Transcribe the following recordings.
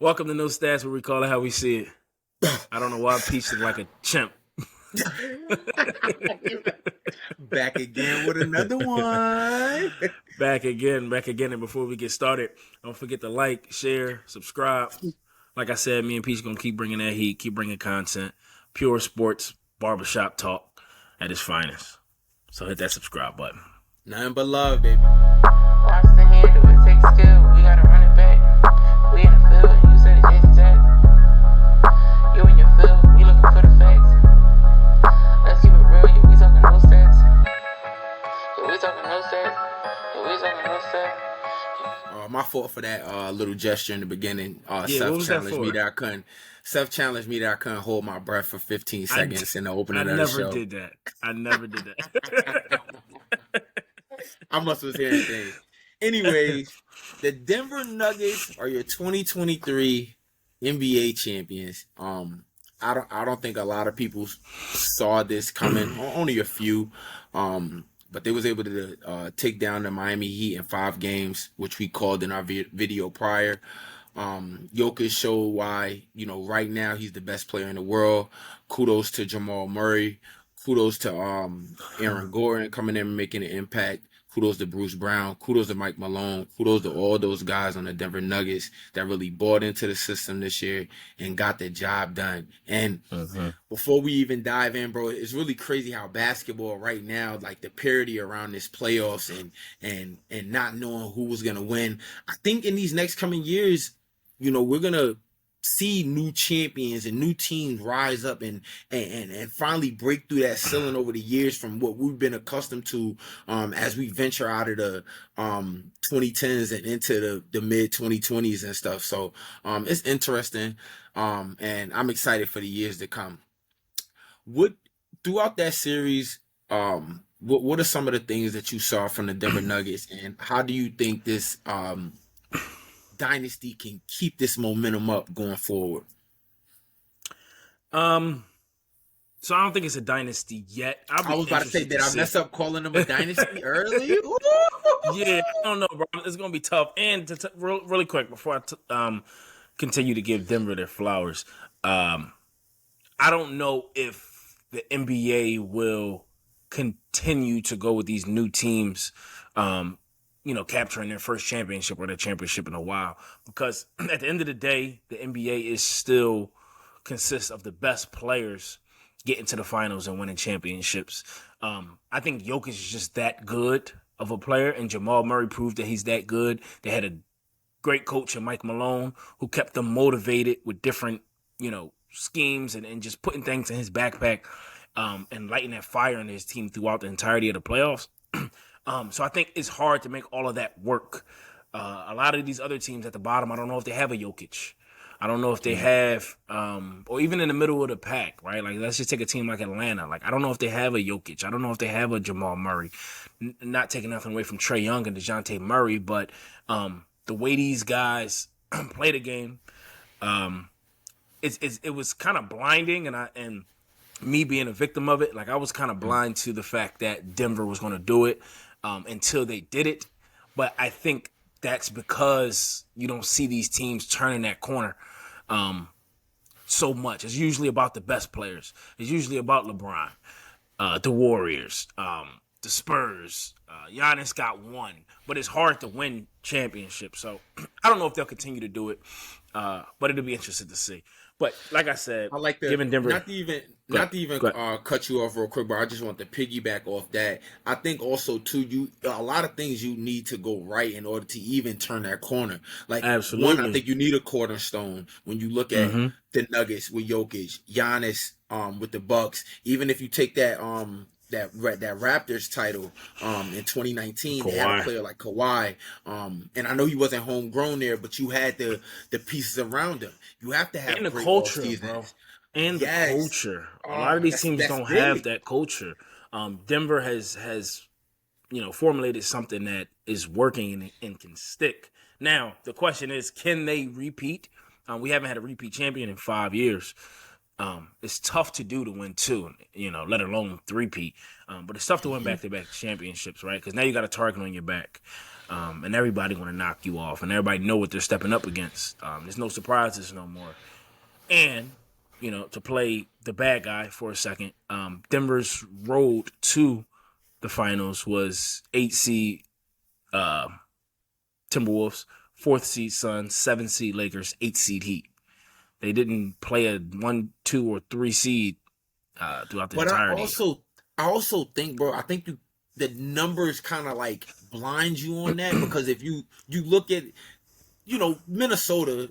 Welcome to No Stats, where we call it how we see it. I don't know why Peach is like a chimp. Back again with another one. Back again. And before we get started, don't forget to like, share, subscribe. Like I said, me and Peach going to keep bringing that heat, keep bringing content. Pure sports, barbershop talk at its finest. So hit that subscribe button. Nothing but love, baby. Watch the handle, it takes skill. We gotta run it back. We in the field, and you said it chase attack. You in your field, we looking for the facts. Let's keep it real, yeah, we talking no stats. Yeah, we talking no stats. Yeah, we talking no stats. My fault for that little gesture in the beginning. what Seth was that challenged for? me that I couldn't. Seth challenged me that I couldn't hold my breath for 15 seconds in the opening of the show. I never did that. I must have hearing things. Anyways, the Denver Nuggets are your 2023 NBA champions. I don't think a lot of people saw this coming. Only a few. But they was able to take down the Miami Heat in 5 games, which we called in our video prior. Jokic showed why, right now he's the best player in the world. Kudos to Jamal Murray. Kudos to Aaron Gordon coming in and making an impact. Kudos to Bruce Brown. Kudos to Mike Malone. Kudos to all those guys on the Denver Nuggets that really bought into the system this year and got the job done. And before we even dive in, bro, it's really crazy how basketball right now, like the parity around this playoffs and not knowing who was going to win. I think in these next coming years, we're going to see new champions and new teams rise up and finally break through that ceiling over the years from what we've been accustomed to as we venture out of the 2010s and into the mid 2020s and stuff. So it's interesting and I'm excited for the years to come. Throughout that series, what are some of the things that you saw from the Denver Nuggets, and how do you think this dynasty can keep this momentum up going forward? So I don't think it's a dynasty yet. I was about to say, did I mess up calling them a dynasty early? Yeah, I don't know, bro. It's gonna be tough. And really quick before I continue to give Denver their flowers, I don't know if the NBA will continue to go with these new teams. Capturing their first championship or their championship in a while. Because at the end of the day, the NBA is still consists of the best players getting to the finals and winning championships. I think Jokic is just that good of a player, and Jamal Murray proved that he's that good. They had a great coach in Mike Malone who kept them motivated with different, schemes and just putting things in his backpack and lighting that fire in his team throughout the entirety of the playoffs. So I think it's hard to make all of that work. A lot of these other teams at the bottom, I don't know if they have a Jokic. I don't know if they have, or even in the middle of the pack, right? Like, let's just take a team like Atlanta. Like, I don't know if they have a Jokic. I don't know if they have a Jamal Murray. Not taking nothing away from Trae Young and DeJounte Murray, but the way these guys play the game, it was kind of blinding, and me being a victim of it, like I was kind of blind to the fact that Denver was going to do it until they did it. But I think that's because you don't see these teams turning that corner so much. It's usually about the best players. It's usually about LeBron, the Warriors, the Spurs. Giannis got one, but it's hard to win championships. So I don't know if they'll continue to do it, but it'll be interesting to see. But like I said, I like giving Denver not to even cut you off real quick, but I just want to piggyback off that. I think also too, a lot of things you need to go right in order to even turn that corner. Like, absolutely. One, I think you need a cornerstone when you look at the Nuggets with Jokic, Giannis with the Bucks. Even if you take that Raptors title in 2019, Kawhi. They had a player like Kawhi, and I know he wasn't homegrown there, but you had the pieces around him. You have to have and the culture, bro. And the culture. A lot of these teams don't have that culture. Denver has formulated something that is working and can stick. Now the question is, can they repeat? We haven't had a repeat champion in 5 years. It's tough to do to win 2, let alone 3-peat. But it's tough to win back-to-back championships, right? Because now you got a target on your back. and everybody want to knock you off, and everybody know what they're stepping up against. There's no surprises no more. And, to play the bad guy for a second, Denver's road to the finals was 8 seed Timberwolves, 4th seed Suns, 7th seed Lakers, 8th seed Heat. They didn't play a 1, 2, or 3 seed throughout the entirety. I also think, bro, the numbers kind of like blind you on that, because if you look at, Minnesota,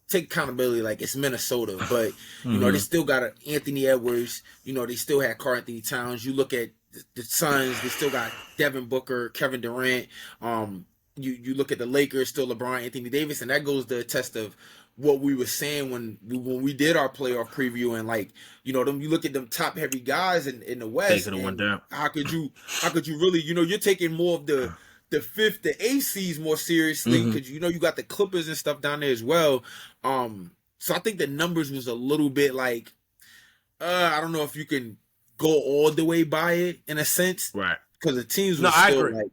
take accountability like it's Minnesota, but they still got Anthony Edwards, they still had Karl Anthony Towns. You look at the Suns, they still got Devin Booker, Kevin Durant. You look at the Lakers, still LeBron, Anthony Davis, and that goes to a test of what we were saying when we did our playoff preview, and you look at them top heavy guys in the West. They could have went down. How could you really, you're taking more of the 5th, the 8th seeds more seriously, because you got the Clippers and stuff down there as well. So I think the numbers was a little bit like, I don't know if you can go all the way by it in a sense, right? Because the teams were still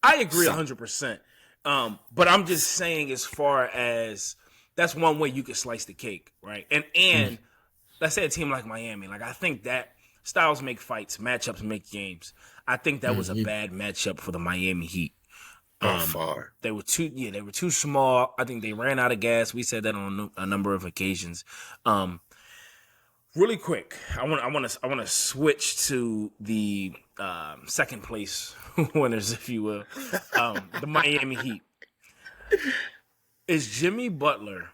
I agree 100%. But I'm just saying, as far as that's one way you could slice the cake, right? And let's say a team like Miami, I think that styles make fights, matchups make games. I think that was a bad matchup for the Miami Heat. Far. They were too small. I think they ran out of gas. We said that on a number of occasions. Really quick, I want to switch to the second place winners, if you will, the Miami Heat. Is Jimmy Butler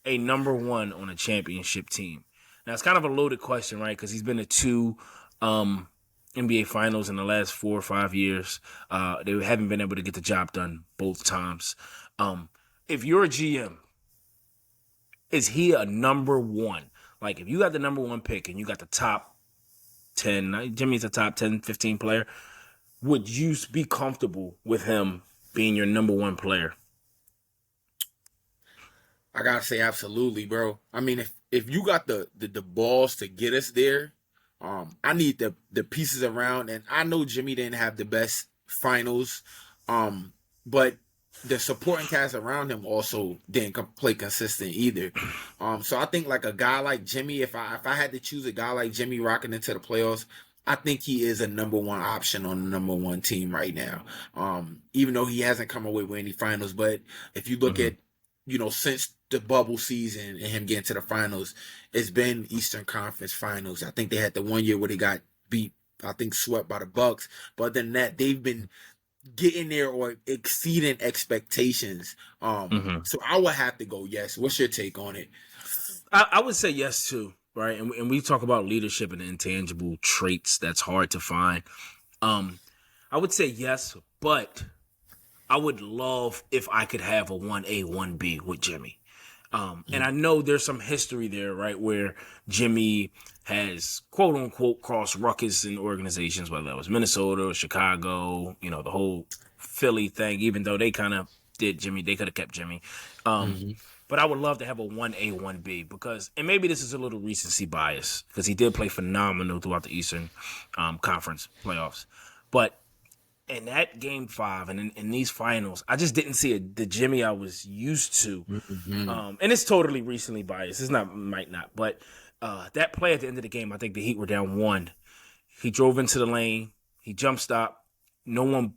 a number one on a championship team? Now, it's kind of a loaded question, right? Because he's been to 2 NBA Finals in the last 4 or 5 years. They haven't been able to get the job done both times. If you're a GM, is he a number one? Like, if you got the number one pick and you got the top 10, Jimmy's a top 10, 15 player, would you be comfortable with him being your number one player? I gotta say, absolutely, bro. I mean, if you got the balls to get us there, I need the pieces around, and I know Jimmy didn't have the best finals, but the supporting cast around him also didn't play consistent either. So I think like a guy like Jimmy, if I had to choose a guy like Jimmy rocking into the playoffs, I think he is a number one option on the number one team right now. Even though he hasn't come away with any finals, but if you look at, since the bubble season and him getting to the finals, it's been Eastern Conference Finals. I think they had the 1 year where they got beat, I think swept by the Bucks. But other than that, they've been getting there or exceeding expectations. So I would have to go yes. What's your take on it? I would say yes too, right? And we talk about leadership and intangible traits that's hard to find. I would say yes, but I would love if I could have a 1A, 1B with Jimmy. And I know there's some history there, right, where Jimmy has, quote unquote, crossed ruckus in organizations, whether that was Minnesota or Chicago, the whole Philly thing, even though they kind of did Jimmy, they could have kept Jimmy. But I would love to have a 1A, 1B because, and maybe this is a little recency bias because he did play phenomenal throughout the Eastern Conference playoffs. But in that Game 5 and in these finals, I just didn't see the Jimmy I was used to. And it's totally recently biased. It's might not. But that play at the end of the game, I think the Heat were down 1. He drove into the lane. He jump stopped. No one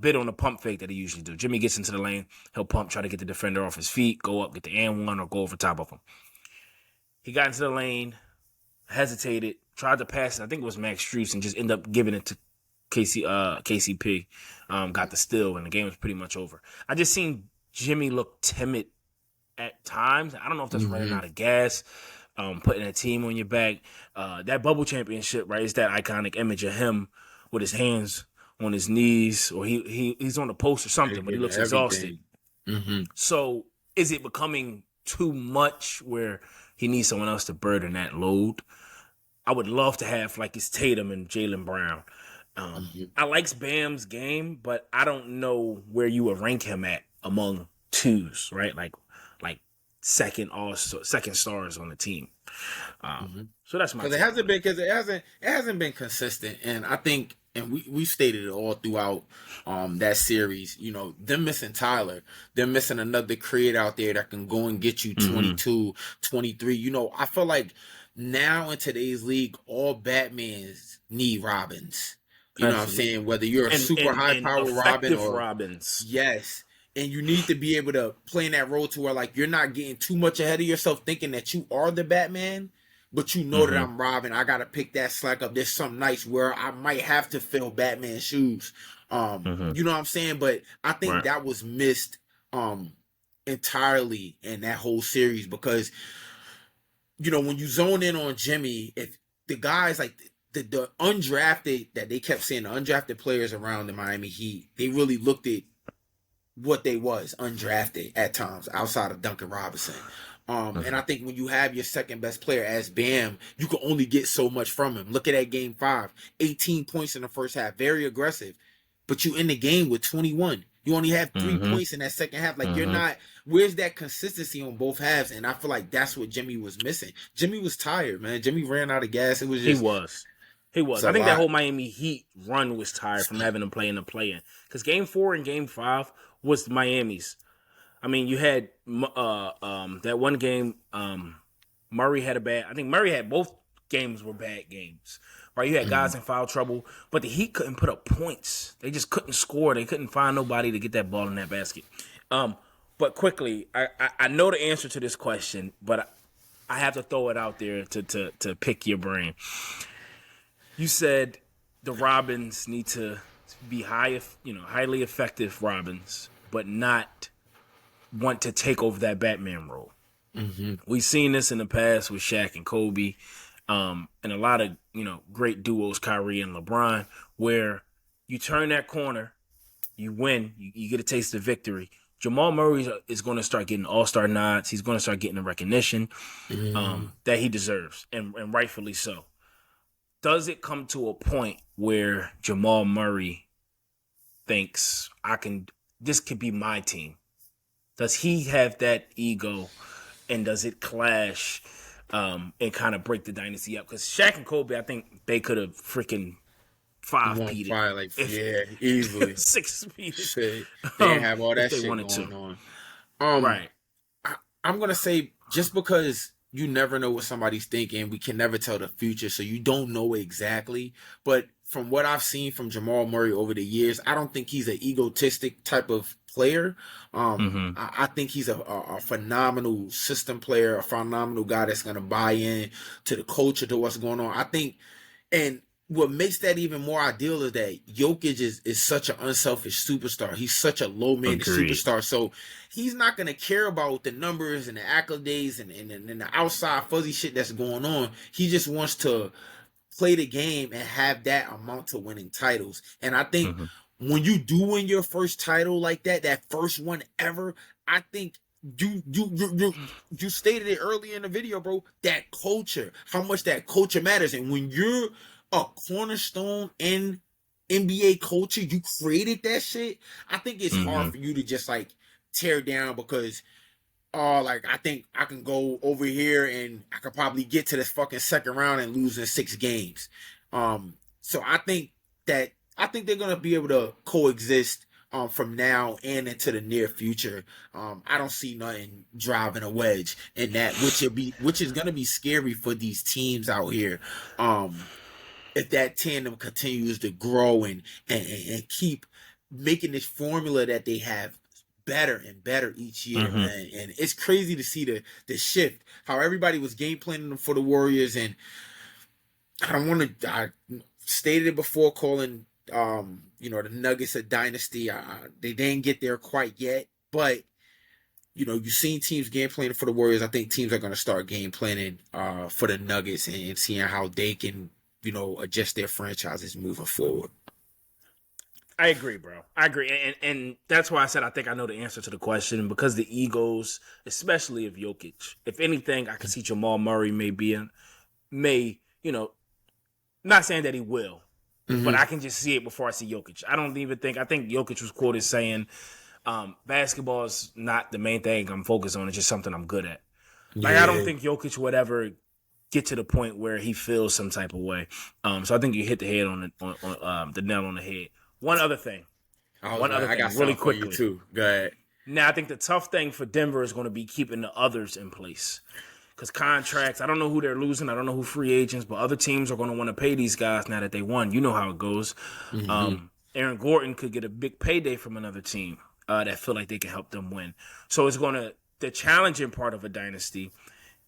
bid on the pump fake that he usually do. Jimmy gets into the lane. He'll pump, try to get the defender off his feet, go up, get the and one, or go over top of him. He got into the lane, hesitated, tried to pass it. I think it was Max Strus, and just ended up giving it to KCP. Got the steal, and the game was pretty much over. I just seen Jimmy look timid at times. I don't know if that's running out of gas, putting a team on your back. That bubble championship, right, is that iconic image of him with his hands on his knees, or he's on the post or something, but he looks exhausted. So is it becoming too much where he needs someone else to burden that load? I would love to have like it's Tatum and Jaylen Brown. I like Bam's game, but I don't know where you would rank him at among twos, right? Like second stars on the team. So that's my. Because it hasn't been consistent, and I think and we stated it all throughout that series. You know, them missing Tyler, they're missing another creator out there that can go and get you 22, 23. You know, I feel like now in today's league, all Batmans need Robins. You know what I'm saying? Whether you're a super high power Robin or Robins. Yes. And you need to be able to play in that role to where like you're not getting too much ahead of yourself thinking that you are the Batman, but you know that I'm Robin. I gotta pick that slack up. There's some nights where I might have to fill Batman's shoes. You know what I'm saying? But I think that was missed entirely in that whole series because you know when you zone in on Jimmy, if the guys like the undrafted that they kept saying, the undrafted players around the Miami Heat, they really looked at what they was undrafted at times outside of Duncan Robinson. And I think when you have your second best player as Bam, you can only get so much from him. Look at that game 5, 18 points in the first half, very aggressive, but you in the game with 21. You only have 3 points in that second half. Like you're not, where's that consistency on both halves? And I feel like that's what Jimmy was missing. Jimmy was tired, man. Jimmy ran out of gas. It was just, He was. I think that whole Miami Heat run was tired from having him play in the play-in. Because Game 4 and Game 5 was Miami's. I mean, you had that one game, Murray had I think Murray had both games were bad games. Right? You had guys in foul trouble, but the Heat couldn't put up points. They just couldn't score. They couldn't find nobody to get that ball in that basket. But quickly, I know the answer to this question, but I have to throw it out there to pick your brain. You said the Robins need to be highly effective Robins, but not want to take over that Batman role. We've seen this in the past with Shaq and Kobe, and a lot of great duos, Kyrie and LeBron, where you turn that corner, you win, you get a taste of victory. Jamal Murray is going to start getting all-star nods. He's going to start getting the recognition that he deserves, and rightfully so. Does it come to a point where Jamal Murray thinks this could be my team? Does he have that ego, and does it clash and kind of break the dynasty up? Because Shaq and Kobe, I think they could have freaking 5-peated. Easily 6-peated. They didn't have all that shit going on. Right. I'm gonna say just because you never know what somebody's thinking, we can never tell the future, so you don't know exactly. But from what I've seen from Jamal Murray over the years, I don't think he's an egotistic type of player. I think he's a phenomenal system player, a phenomenal guy that's going to buy in to the culture, to what's going on. I think, and what makes that even more ideal is that Jokic is such an unselfish superstar. He's such a low-maintenance superstar. So he's not going to care about the numbers and the accolades and the outside fuzzy shit that's going on. He just wants to play the game and have that amount to winning titles. And I think when you do win your first title like that first one ever, I think you stated it earlier in the video, bro, that culture, how much that culture matters. And when you're a cornerstone in NBA culture, you created that shit, I think it's hard for you to just like tear down because like I think I can go over here and I could probably get to this fucking second round and lose in 6 games. So I think they're gonna be able to coexist from now and into the near future. I don't see nothing driving a wedge in that, which is gonna be scary for these teams out here. If that tandem continues to grow and keep making this formula that they have better and better each year, man. And it's crazy to see the shift, how everybody was game planning for the Warriors. And I stated it before, calling the Nuggets a dynasty. They didn't get there quite yet, but you've seen teams game planning for the Warriors. I think teams are going to start game planning for the Nuggets and seeing how they can adjust their franchises moving forward. I agree, bro. I agree. And that's why I said I think I know the answer to the question, because the egos, especially of Jokic. If anything, I can see Jamal Murray not saying that he will, but I can just see it before I see Jokic. I think Jokic was quoted saying, basketball is not the main thing I'm focused on. It's just something I'm good at. Like, I don't think Jokic would ever get to the point where he feels some type of way. So I think you hit the head on the nail on the head. One other thing, I got really quickly too. Go ahead. Now I think the tough thing for Denver is going to be keeping the others in place. Because contracts, I don't know who they're losing. I don't know who free agents, but other teams are going to want to pay these guys now that they won. You know how it goes. Mm-hmm. Aaron Gordon could get a big payday from another team that feel like they can help them win. So it's going to – the challenging part of a dynasty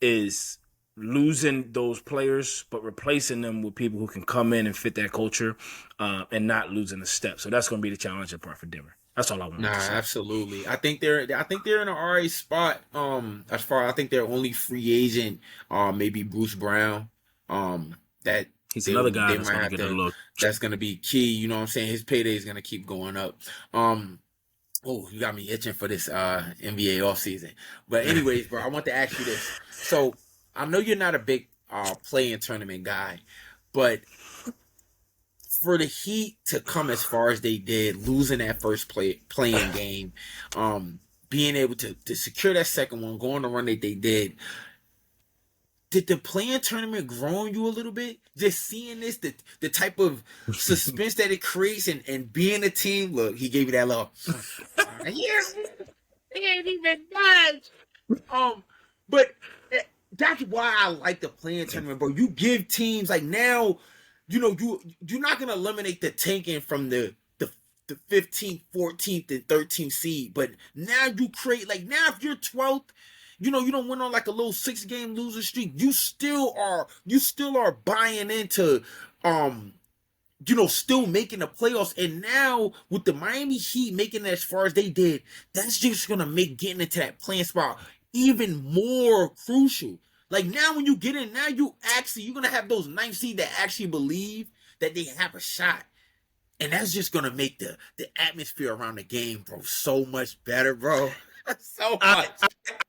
is losing those players but replacing them with people who can come in and fit that culture and not losing a step. So that's going to be the challenging part for Denver. That's all I want to say. Absolutely. I think they're in an alright spot. As far I think they're only free agent. Maybe Bruce Brown. That he's another guy that's going to get a look. That's going to be key. You know what I'm saying? His payday is going to keep going up. You got me itching for this NBA offseason. But anyways, bro, I want to ask you this. So I know you're not a big play-in tournament guy, but for the Heat to come as far as they did, losing that first playing game, being able to secure that second one, go on the run that they did the play-in tournament grow on you a little bit? Just seeing this, the type of suspense that it creates and being a team. Look, he gave you that little. Yes, he ain't even done. But that's why I like the play-in tournament, bro. You give teams like now. You know, you're not going to eliminate the tanking from the 15th, 14th, and 13th seed. But now you create, like, now if you're 12th, you know, you don't win on like a little 6-game loser streak. You still are buying into, still making the playoffs. And now with the Miami Heat making it as far as they did, that's just going to make getting into that playing spot even more crucial. Like now when you get in, now you're going to have those 9th seed that actually believe that they have a shot. And that's just going to make the atmosphere around the game, bro, so much better, bro. So much.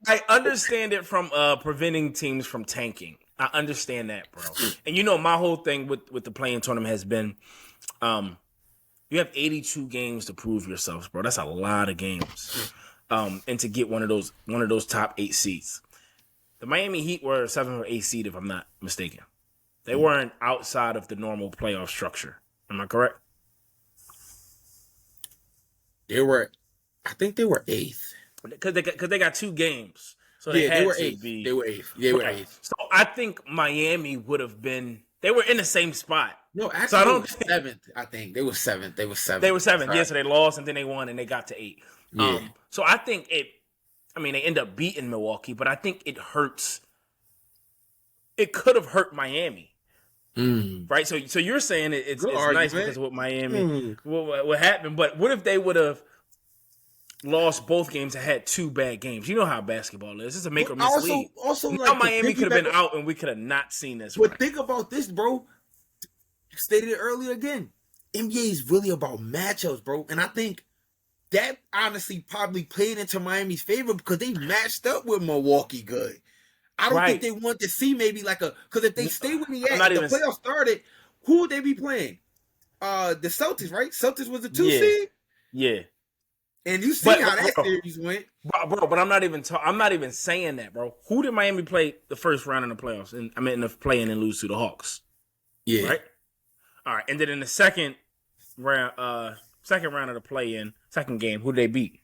I understand it from preventing teams from tanking. I understand that, bro. And you know, my whole thing with the play-in tournament has been you have 82 games to prove yourselves, bro. That's a lot of games. And to get one of those top 8 seeds. The Miami Heat were 7th or 8th seed, if I'm not mistaken. They weren't outside of the normal playoff structure. Am I correct? I think they were 8th. Because they got 2 games. So they were 8th. They were 8th. They were 8th. So I think Miami would have been, they were in the same spot. No, actually, so I don't, 7th, I think. They were 7th. They were 7th. Right. Yeah, so they lost and then they won and they got to 8. Yeah. So I think they end up beating Milwaukee, but I think it hurts. It could have hurt Miami. Right? So you're saying it's nice because of what Miami, what happened. But what if they would have lost both games and had 2 bad games? You know how basketball is. It's a make or miss league. Also, now Miami could have been out and we could have not seen this. But think about this, bro. You stated it earlier again. NBA is really about matchups, bro. And I think that honestly probably played into Miami's favor because they matched up with Milwaukee good. I don't think they want to see maybe because if they stay with the playoffs started, who would they be playing? The Celtics, right? Celtics was the 2 seed. Yeah. And you see how that series went, bro. But I'm not even saying that, bro. Who did Miami play the first round in the playoffs? And in the play-in and lose to the Hawks. Yeah. Right. All right, and then in the second round of the play-in, second game, who did they beat?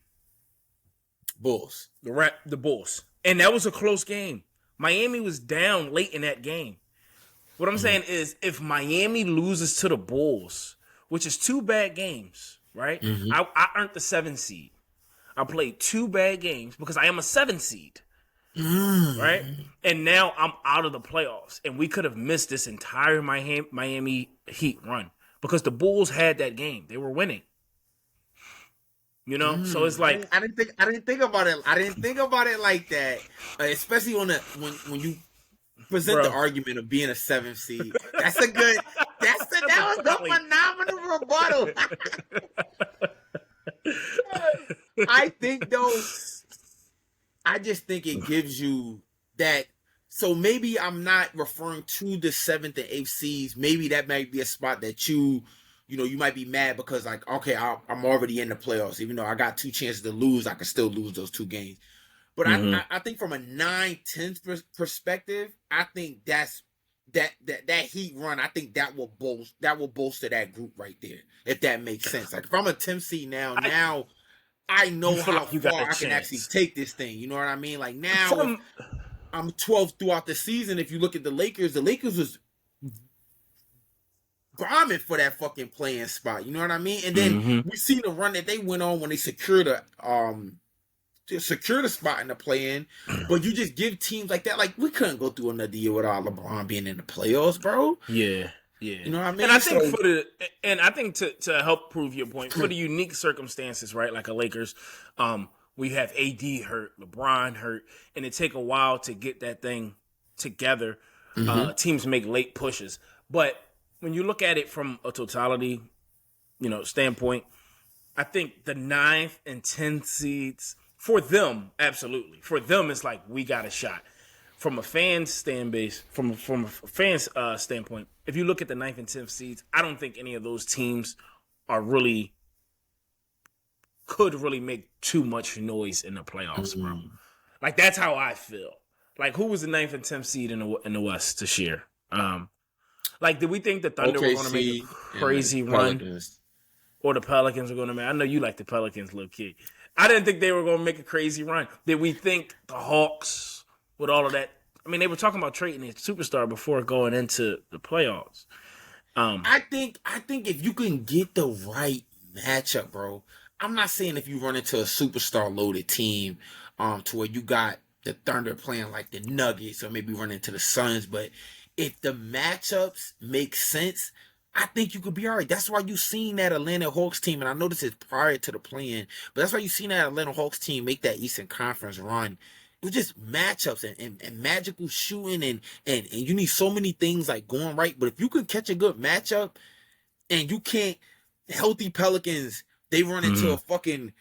Bulls. The Bulls, and that was a close game. Miami was down late in that game. What I'm saying is, if Miami loses to the Bulls, which is 2 bad games, right? I earned the 7th seed. I played 2 bad games because I am a 7th seed, right? And now I'm out of the playoffs, and we could have missed this entire Miami Heat run because the Bulls had that game. They were winning. You know, so it's like I didn't think about it. I didn't think about it like that, especially when you present the argument of being a 7th seed. That was a phenomenal rebuttal. I think though, I just think it gives you that. So maybe I'm not referring to the 7th and 8th seeds. Maybe that might be a spot that you might be mad because I'm already in the playoffs. Even though I got 2 chances to lose, I can still lose those 2 games. But I think from a 9-10 perspective, I think that's that Heat run. I think that will bolster that group right there, if that makes sense. Like if I'm a 10 seed now I know how like you got far a I can actually chance. take this thing. You know what I mean? Like now, if I'm 12th throughout the season, if you look at the Lakers was bombing for that fucking playing spot. You know what I mean? And then we seen the run that they went on when they secured the spot in the play-in. But you just give teams like that, like we couldn't go through another year without LeBron being in the playoffs, bro. Yeah. You know what I mean? And I think to help prove your point, for the unique circumstances, right? Like a Lakers, we have AD hurt, LeBron hurt, and it take a while to get that thing together. Teams make late pushes, but when you look at it from a totality, standpoint, I think the 9th and 10th seeds for them, absolutely. For them, it's like we got a shot. From a fan's standpoint, if you look at the 9th and 10th seeds, I don't think any of those teams could really make too much noise in the playoffs, bro. Like that's how I feel. Like who was the 9th and 10th seed in the West this year? Like, did we think the Thunder were going to make a crazy run? Or the Pelicans were going to make... I know you like the Pelicans, little kid. I didn't think they were going to make a crazy run. Did we think the Hawks, with all of that... I mean, they were talking about trading a superstar before going into the playoffs. I think if you can get the right matchup, bro... I'm not saying if you run into a superstar-loaded team to where you got the Thunder playing like the Nuggets or maybe run into the Suns, but... if the matchups make sense, I think you could be all right. That's why you seen that Atlanta Hawks team, and I know this is prior to the play-in, but that's why you seen that Atlanta Hawks team make that Eastern Conference run. It was just matchups and magical shooting, and you need so many things like going right. But if you could catch a good matchup, and you can't, healthy Pelicans, they run into a fucking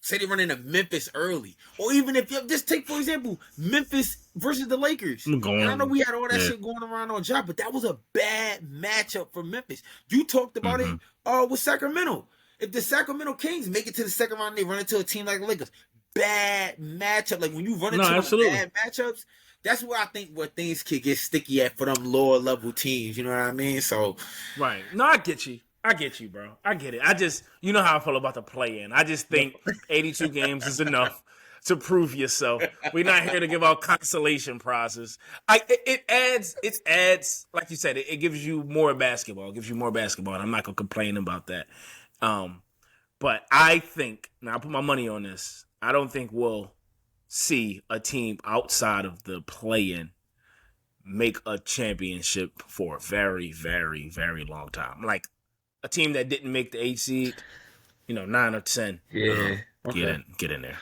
say they run into Memphis early. Or even if you just take, for example, Memphis versus the Lakers. And I know we had all that shit going around on job, but that was a bad matchup for Memphis. You talked about it with Sacramento. If the Sacramento Kings make it to the second round, they run into a team like the Lakers. Bad matchup. Like when you run into bad matchups, that's where I think where things could get sticky at for them lower level teams. You know what I mean? So right. No, I get you. I get you, bro. I get it. I just, you know how I feel about the play-in. I just think 82 games is enough to prove yourself. We're not here to give out consolation prizes. It adds, like you said, it gives you more basketball. It gives you more basketball. And I'm not going to complain about that. But I think, now I put my money on this, I don't think we'll see a team outside of the play-in make a championship for a very, very, very long time. Like, a team that didn't make the 8 seed, 9 or 10. Yeah. Get in there.